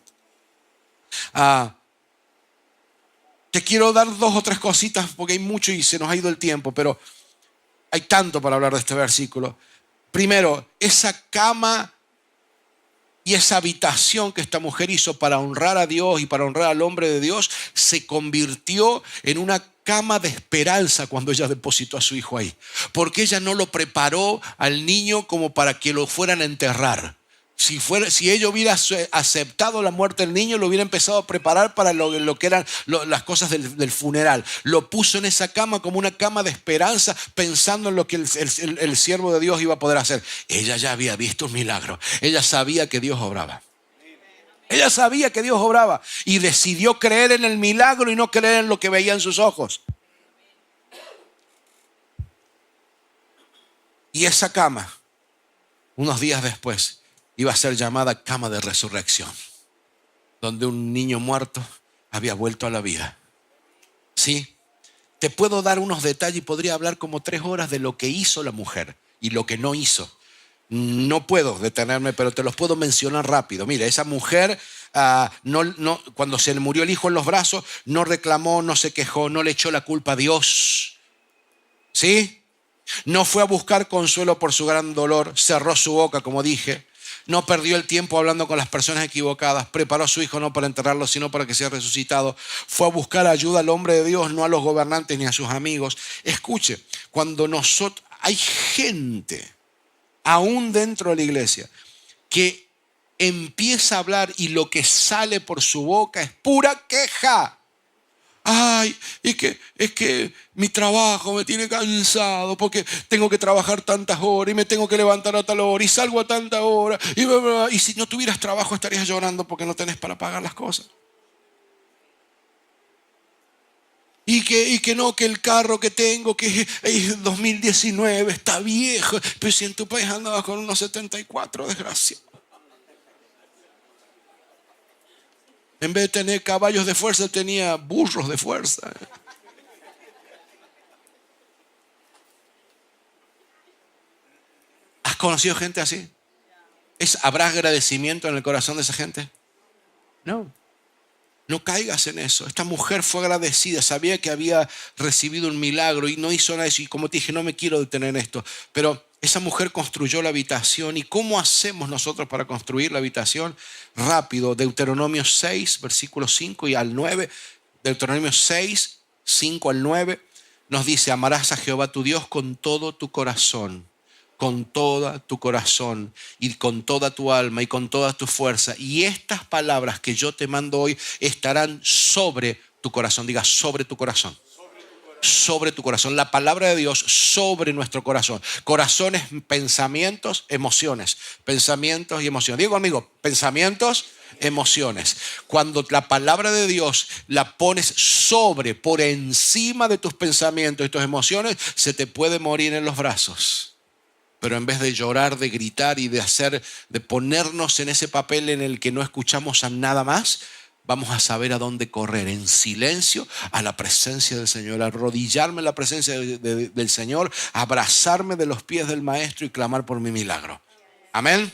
Te quiero dar 2 o 3 cositas porque hay mucho y se nos ha ido el tiempo, pero hay tanto para hablar de este versículo. Primero, esa cama y esa habitación que esta mujer hizo para honrar a Dios y para honrar al hombre de Dios se convirtió en una cama de esperanza cuando ella depositó a su hijo ahí. Porque ella no lo preparó al niño como para que lo fueran a enterrar. Si ella hubiera aceptado la muerte del niño, lo hubiera empezado a preparar para lo que eran las cosas del funeral. Lo puso en esa cama como una cama de esperanza, pensando en lo que el siervo de Dios iba a poder hacer. Ella ya había visto un milagro. Ella sabía que Dios obraba. Ella sabía que Dios obraba y decidió creer en el milagro y no creer en lo que veía en sus ojos. Y esa cama, unos días después, iba a ser llamada cama de resurrección, donde un niño muerto había vuelto a la vida. Sí, te puedo dar unos detalles y podría hablar como 3 horas de lo que hizo la mujer y lo que no hizo. No puedo detenerme, pero te los puedo mencionar rápido. Mira, esa mujer, cuando se le murió el hijo en los brazos, no reclamó, no se quejó, no le echó la culpa a Dios. ¿Sí? No fue a buscar consuelo por su gran dolor, cerró su boca, como dije. No perdió el tiempo hablando con las personas equivocadas. Preparó a su hijo no para enterrarlo, sino para que sea resucitado. Fue a buscar ayuda al hombre de Dios, no a los gobernantes ni a sus amigos. Escuche, cuando hay gente, aún dentro de la iglesia, que empieza a hablar y lo que sale por su boca es pura queja. Ay, es que mi trabajo me tiene cansado porque tengo que trabajar tantas horas y me tengo que levantar a tal hora y salgo a tanta hora. Y si no tuvieras trabajo estarías llorando porque no tenés para pagar las cosas. Y que no, que el carro que tengo, que es 2019, está viejo. Pero si en tu país andabas con unos 74, desgraciado. En vez de tener caballos de fuerza, tenía burros de fuerza. ¿Has conocido gente así? ¿Habrá agradecimiento en el corazón de esa gente? No. No caigas en eso. Esta mujer fue agradecida, sabía que había recibido un milagro y no hizo nada de eso. Y como te dije, no me quiero detener en esto, pero esa mujer construyó la habitación. ¿Y cómo hacemos nosotros para construir la habitación? Rápido, Deuteronomio 6, versículos 5 y al 9. Deuteronomio 6, 5 al 9 nos dice: amarás a Jehová tu Dios con todo tu corazón, con toda tu corazón y con toda tu alma y con toda tu fuerza. Y estas palabras que yo te mando hoy estarán sobre tu corazón. Diga, sobre tu corazón. Sobre tu corazón. La palabra de Dios sobre nuestro corazón. Corazones, pensamientos, emociones. Pensamientos y emociones. Digo, amigo, pensamientos, emociones. Cuando la palabra de Dios la pones sobre, por encima de tus pensamientos y tus emociones, se te puede morir en los brazos. Pero en vez de llorar, de gritar y de ponernos en ese papel en el que no escuchamos a nada más, vamos a saber a dónde correr, en silencio, a la presencia del Señor, a arrodillarme en la presencia del Señor, abrazarme de los pies del Maestro y clamar por mi milagro. Amén.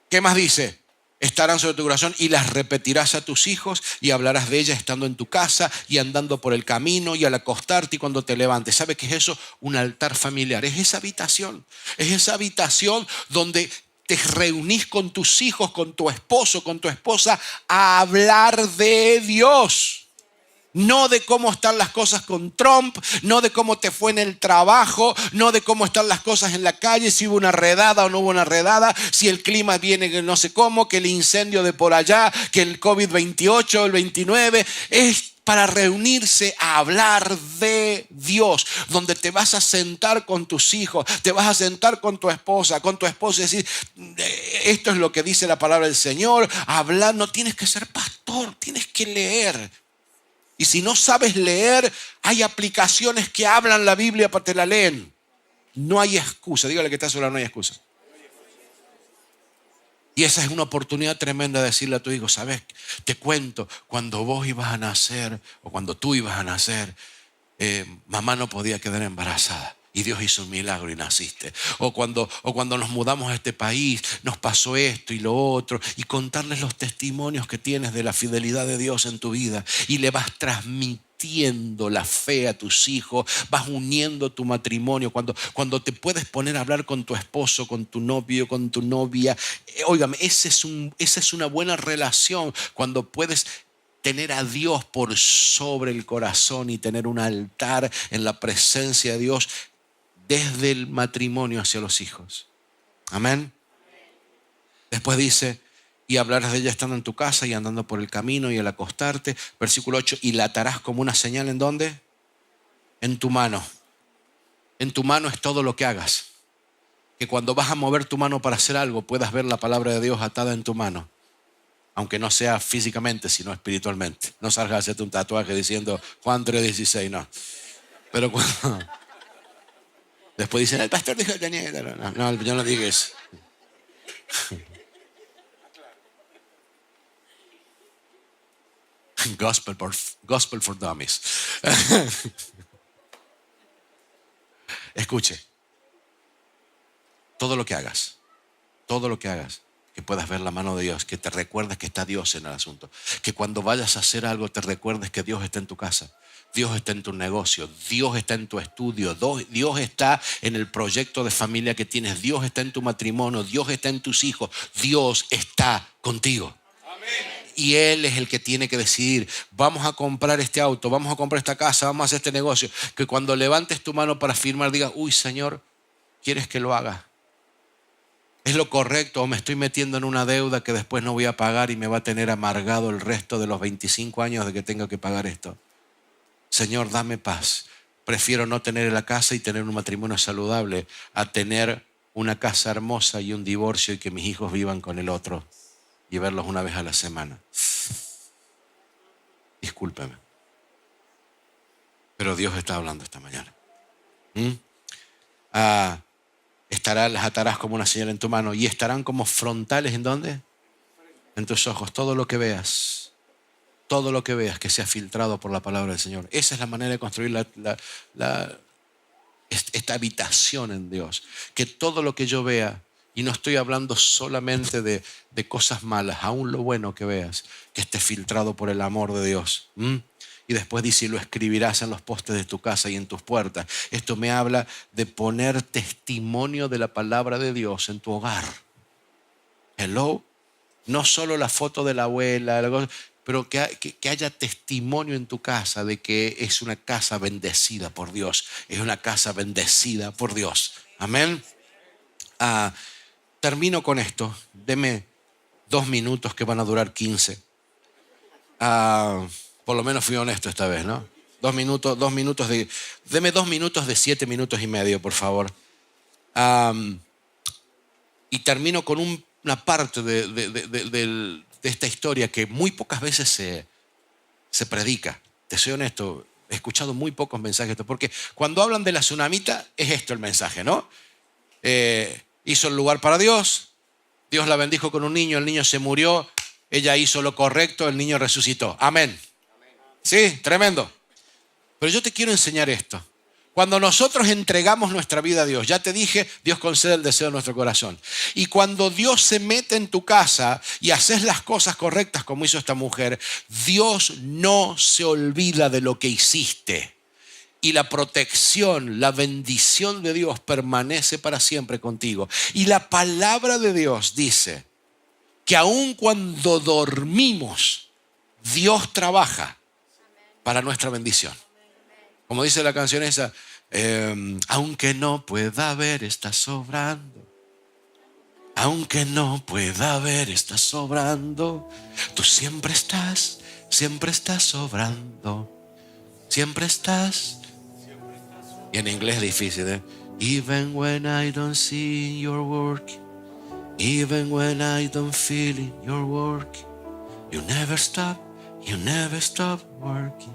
¿Qué más dice? Estarán sobre tu corazón y las repetirás a tus hijos y hablarás de ellas estando en tu casa y andando por el camino y al acostarte y cuando te levantes. ¿Sabe qué es eso? Un altar familiar. Es esa habitación. Es esa habitación donde te reunís con tus hijos, con tu esposo, con tu esposa a hablar de Dios. No de cómo están las cosas con Trump, no de cómo te fue en el trabajo, no de cómo están las cosas en la calle, si hubo una redada o no hubo una redada, si el clima viene no sé cómo, que el incendio de por allá, que el COVID-28, el 29, es para reunirse a hablar de Dios, donde te vas a sentar con tus hijos, te vas a sentar con tu esposa y decir, esto es lo que dice la palabra del Señor. Hablar, no tienes que ser pastor, tienes que leer. Y si no sabes leer, hay aplicaciones que hablan la Biblia para que te la leen. No hay excusa. Dígale que está sola, no hay excusa. Y esa es una oportunidad tremenda de decirle a tu hijo, ¿sabes? Te cuento, cuando vos ibas a nacer o cuando tú ibas a nacer, mamá no podía quedar embarazada. Y Dios hizo un milagro y naciste. O cuando nos mudamos a este país, nos pasó esto y lo otro. Y contarles los testimonios que tienes de la fidelidad de Dios en tu vida. Y le vas transmitiendo la fe a tus hijos. Vas uniendo tu matrimonio. Cuando te puedes poner a hablar con tu esposo, con tu novio, con tu novia. Óigame, esa es una buena relación. Cuando puedes tener a Dios por sobre el corazón y tener un altar en la presencia de Dios desde el matrimonio hacia los hijos. Amén. Después dice, y hablarás de ella estando en tu casa y andando por el camino y al acostarte. Versículo 8, y la atarás como una señal, ¿en dónde? En tu mano. En tu mano es todo lo que hagas. Que cuando vas a mover tu mano para hacer algo, puedas ver la palabra de Dios atada en tu mano. Aunque no sea físicamente, sino espiritualmente. No salgas a hacerte un tatuaje diciendo Juan 3:16, no. Pero cuando... Después dicen, el pastor dijo que tenía... No, yo no digo eso. Gospel for dummies. Escuche. Todo lo que hagas, que puedas ver la mano de Dios, que te recuerdes que está Dios en el asunto, que cuando vayas a hacer algo te recuerdes que Dios está en tu casa, Dios está en tu negocio, Dios está en tu estudio, Dios está en el proyecto de familia que tienes, Dios está en tu matrimonio, Dios está en tus hijos, Dios está contigo. Y Él es el que tiene que decidir, vamos a comprar este auto, vamos a comprar esta casa, vamos a hacer este negocio. Que cuando levantes tu mano para firmar digas, uy Señor, ¿quieres que lo haga? ¿Es lo correcto o me estoy metiendo en una deuda que después no voy a pagar y me va a tener amargado el resto de los 25 años de que tengo que pagar esto? Señor, dame paz. Prefiero no tener la casa y tener un matrimonio saludable a tener una casa hermosa y un divorcio y que mis hijos vivan con el otro y verlos una vez a la semana. Discúlpeme. Pero Dios está hablando esta mañana. Las atarás como una señal en tu mano y estarán como frontales, ¿en dónde? En tus ojos. Todo lo que veas que sea filtrado por la palabra del Señor. Esa es la manera de construir esta habitación en Dios. Que todo lo que yo vea, y no estoy hablando solamente de cosas malas, aún lo bueno que veas, que esté filtrado por el amor de Dios. Y después dice, y lo escribirás en los postes de tu casa y en tus puertas. Esto me habla de poner testimonio de la palabra de Dios en tu hogar. Hello. No solo la foto de la abuela, pero que haya testimonio en tu casa de que es una casa bendecida por Dios. Es una casa bendecida por Dios. Amén. Termino con esto. Deme 2 minutos que van a durar 15. Por lo menos fui honesto esta vez, ¿no? 2 minutos deme 2 minutos de 7 minutos y medio, por favor. Y termino con una parte de esta historia que muy pocas veces se predica. Te soy honesto, he escuchado muy pocos mensajes, porque cuando hablan de la tsunamita es esto el mensaje, ¿no? Hizo el lugar para Dios, Dios la bendijo con un niño, el niño se murió, ella hizo lo correcto, el niño resucitó. Amén. Sí, tremendo. Pero yo te quiero enseñar esto. Cuando nosotros entregamos nuestra vida a Dios, ya te dije, Dios concede el deseo de nuestro corazón. Y cuando Dios se mete en tu casa y haces las cosas correctas como hizo esta mujer, Dios no se olvida de lo que hiciste. Y la protección, la bendición de Dios permanece para siempre contigo. Y la palabra de Dios dice que aun cuando dormimos, Dios trabaja para nuestra bendición. Como dice la canción esa, aunque no pueda ver, estás sobrando. Aunque no pueda ver, estás sobrando. Tú siempre estás sobrando. Siempre estás. Y en inglés es difícil, ¿eh? Even when I don't see your work, even when I don't feel it, your work, you never stop working.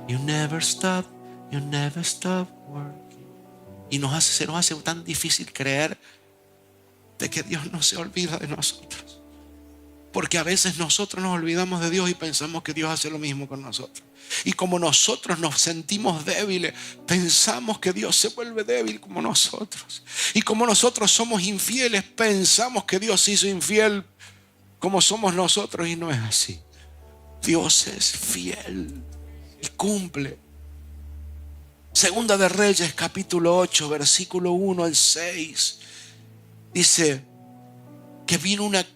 You never stop working. Y se nos hace tan difícil creer de que Dios no se olvida de nosotros. Porque a veces nosotros nos olvidamos de Dios y pensamos que Dios hace lo mismo con nosotros. Y como nosotros nos sentimos débiles, pensamos que Dios se vuelve débil como nosotros. Y como nosotros somos infieles, pensamos que Dios se hizo infiel como somos nosotros, y no es así. Dios es fiel y cumple. Segunda de Reyes, capítulo 8, versículo 1 al 6. Dice que vino una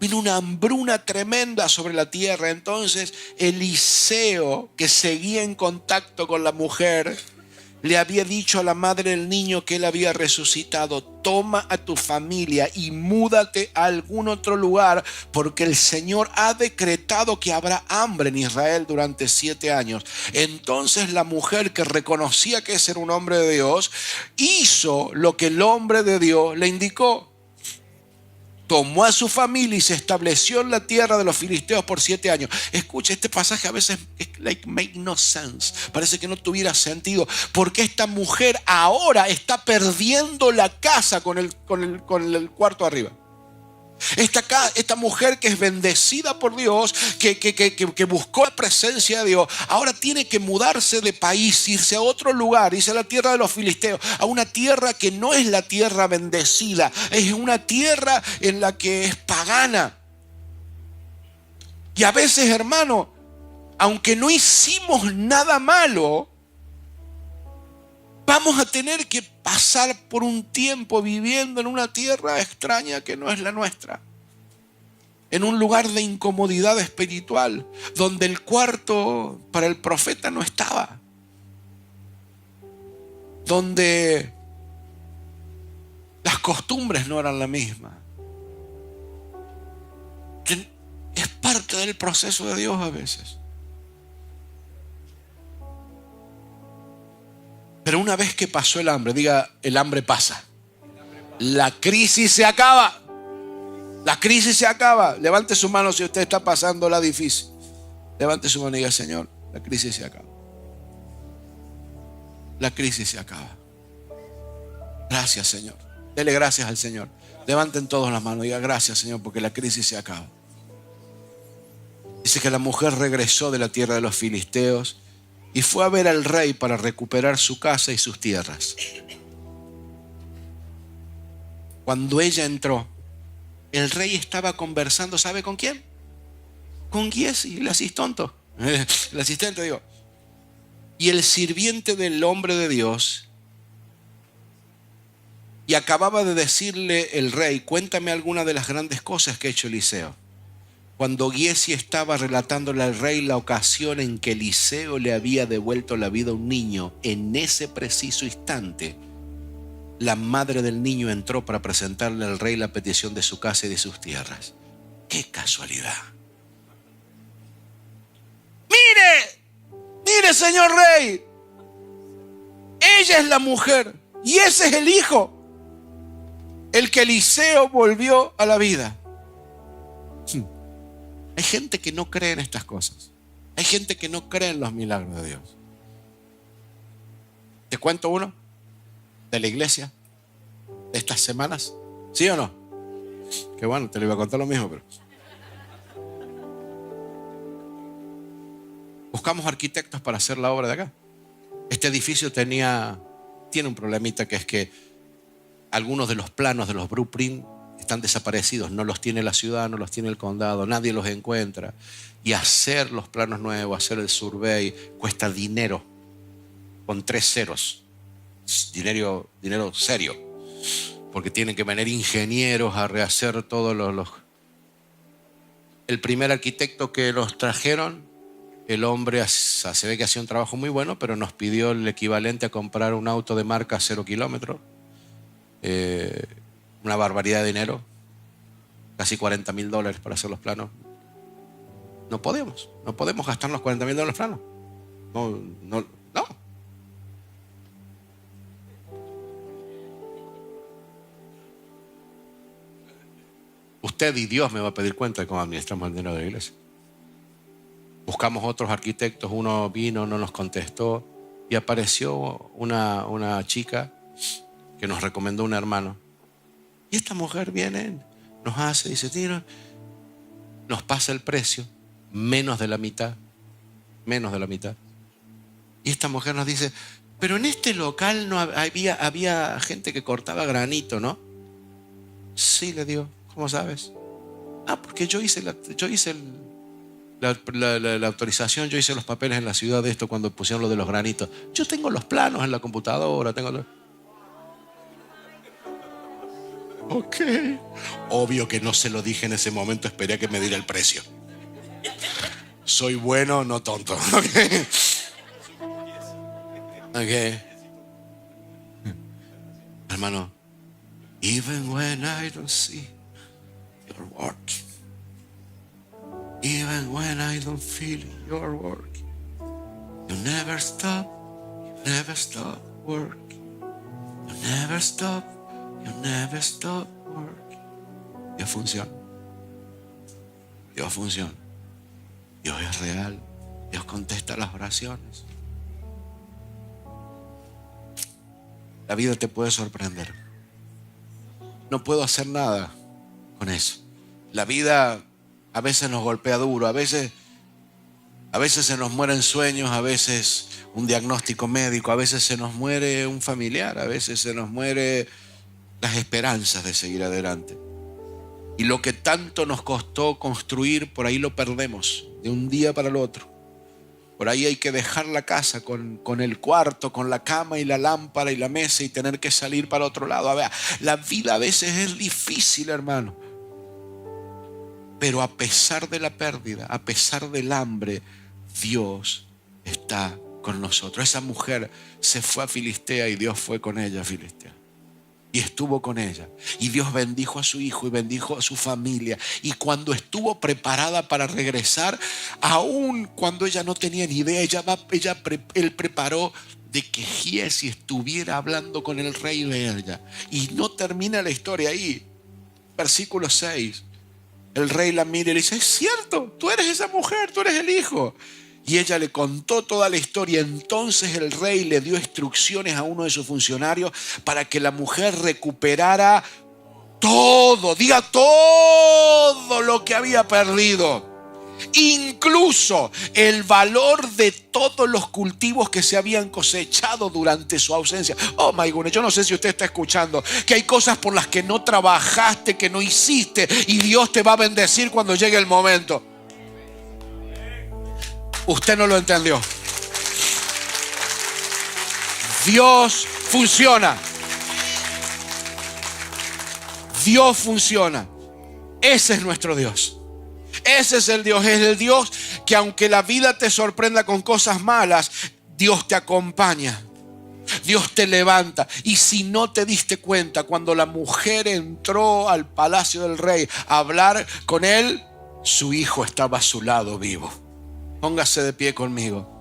Vino una hambruna tremenda sobre la tierra. Entonces Eliseo, que seguía en contacto con la mujer, le había dicho a la madre del niño que él había resucitado: toma a tu familia y múdate a algún otro lugar, porque el Señor ha decretado que habrá hambre en Israel durante 7 años. Entonces la mujer, que reconocía que ese era un hombre de Dios, hizo lo que el hombre de Dios le indicó. Tomó a su familia y se estableció en la tierra de los filisteos por 7 años. Escucha, este pasaje a veces make no sense. Parece que no tuviera sentido. Porque esta mujer ahora está perdiendo la casa con el cuarto arriba. Esta mujer que es bendecida por Dios, que buscó la presencia de Dios, ahora tiene que mudarse de país, irse a otro lugar, irse a la tierra de los filisteos, a una tierra que no es la tierra bendecida, es una tierra en la que es pagana. Y a veces, hermano, aunque no hicimos nada malo, vamos a tener que pasar por un tiempo viviendo en una tierra extraña que no es la nuestra. En un lugar de incomodidad espiritual, donde el cuarto para el profeta no estaba. Donde las costumbres no eran la misma. Es parte del proceso de Dios a veces. Pero una vez que pasó el hambre, diga, el hambre pasa. La crisis se acaba. La crisis se acaba. Levante su mano si usted está pasando la difícil. Levante su mano y diga: Señor, la crisis se acaba. La crisis se acaba. Gracias, Señor. Dele gracias al Señor. Levanten todos las manos y diga: gracias, Señor, porque la crisis se acaba. Dice que la mujer regresó de la tierra de los filisteos y fue a ver al rey para recuperar su casa y sus tierras. Cuando ella entró, el rey estaba conversando, ¿sabe con quién? Con Giesi, el asistente. El asistente, digo. Y el sirviente del hombre de Dios. Y acababa de decirle el rey: cuéntame alguna de las grandes cosas que ha hecho Eliseo. Cuando Giesi estaba relatándole al rey la ocasión en que Eliseo le había devuelto la vida a un niño, en ese preciso instante, la madre del niño entró para presentarle al rey la petición de su casa y de sus tierras. ¡Qué casualidad! ¡Mire, señor rey! Ella es la mujer y ese es el hijo, el que Eliseo volvió a la vida. Hay gente que no cree en estas cosas. Hay gente que no cree en los milagros de Dios. ¿Te cuento uno de la iglesia de estas semanas? ¿Sí o no? Qué bueno, te lo iba a contar lo mismo, pero... Buscamos arquitectos para hacer la obra de acá. Este edificio tiene un problemita, que es que algunos de los planos de los blueprints están desaparecidos, no los tiene la ciudad, no los tiene el condado, nadie los encuentra. Y hacer los planos nuevos, hacer el survey, cuesta dinero, con 3 ceros. Dinero serio, porque tienen que venir ingenieros a rehacer todos los... El primer arquitecto que los trajeron, el hombre se ve que hacía un trabajo muy bueno, pero nos pidió el equivalente a comprar un auto de marca 0 kilómetros. Una barbaridad de dinero, casi $40,000 para hacer los planos. No podemos gastar los $40,000 en planos. No. Usted y Dios me va a pedir cuenta de cómo administramos el dinero de la iglesia. Buscamos otros arquitectos, uno vino, no nos contestó, y apareció una chica que nos recomendó un hermano. Y esta mujer viene, nos hace, dice: tira, nos pasa el precio, menos de la mitad. Y esta mujer nos dice: pero en este local no había gente que cortaba granito, ¿no? Sí, le digo. ¿Cómo sabes? Porque yo hice la autorización, yo hice los papeles en la ciudad de esto cuando pusieron lo de los granitos. Yo tengo los planos en la computadora, Ok. Obvio que no se lo dije en ese momento, esperé a que me diera el precio. Soy bueno, no tonto. Ok. Ok. Hermano, even when I don't see your work, even when I don't feel your work, you never stop working. You never stop working. Dios funciona. Dios funciona. Dios es real. Dios contesta las oraciones. La vida te puede sorprender. No puedo hacer nada con eso. La vida a veces nos golpea duro, a veces se nos mueren sueños, a veces un diagnóstico médico, a veces se nos muere un familiar, a veces se nos muere las esperanzas de seguir adelante. Y lo que tanto nos costó construir, por ahí lo perdemos de un día para el otro. Por ahí hay que dejar la casa con el cuarto, con la cama y la lámpara y la mesa y tener que salir para otro lado. A ver, la vida a veces es difícil, hermano. Pero a pesar de la pérdida, a pesar del hambre, Dios está con nosotros. Esa mujer se fue a Filistea y Dios fue con ella a Filistea. Y estuvo con ella. Y Dios bendijo a su hijo y bendijo a su familia. Y cuando estuvo preparada para regresar, aun cuando ella no tenía ni idea, él preparó de que Giezi estuviera hablando con el rey de ella. Y no termina la historia ahí. Versículo 6. El rey la mira y le dice: es cierto, tú eres esa mujer, tú eres el hijo. Y ella le contó toda la historia. Entonces el rey le dio instrucciones a uno de sus funcionarios para que la mujer recuperara todo, diga todo lo que había perdido. Incluso el valor de todos los cultivos que se habían cosechado durante su ausencia. Oh my goodness, yo no sé si usted está escuchando que hay cosas por las que no trabajaste, que no hiciste, y Dios te va a bendecir cuando llegue el momento. Usted no lo entendió. Dios funciona. Dios funciona. Ese es nuestro Dios. Ese es el Dios que aunque la vida te sorprenda con cosas malas, Dios te acompaña. Dios te levanta. Y si no te diste cuenta, cuando la mujer entró al palacio del rey a hablar con él, su hijo estaba a su lado vivo. Póngase de pie conmigo.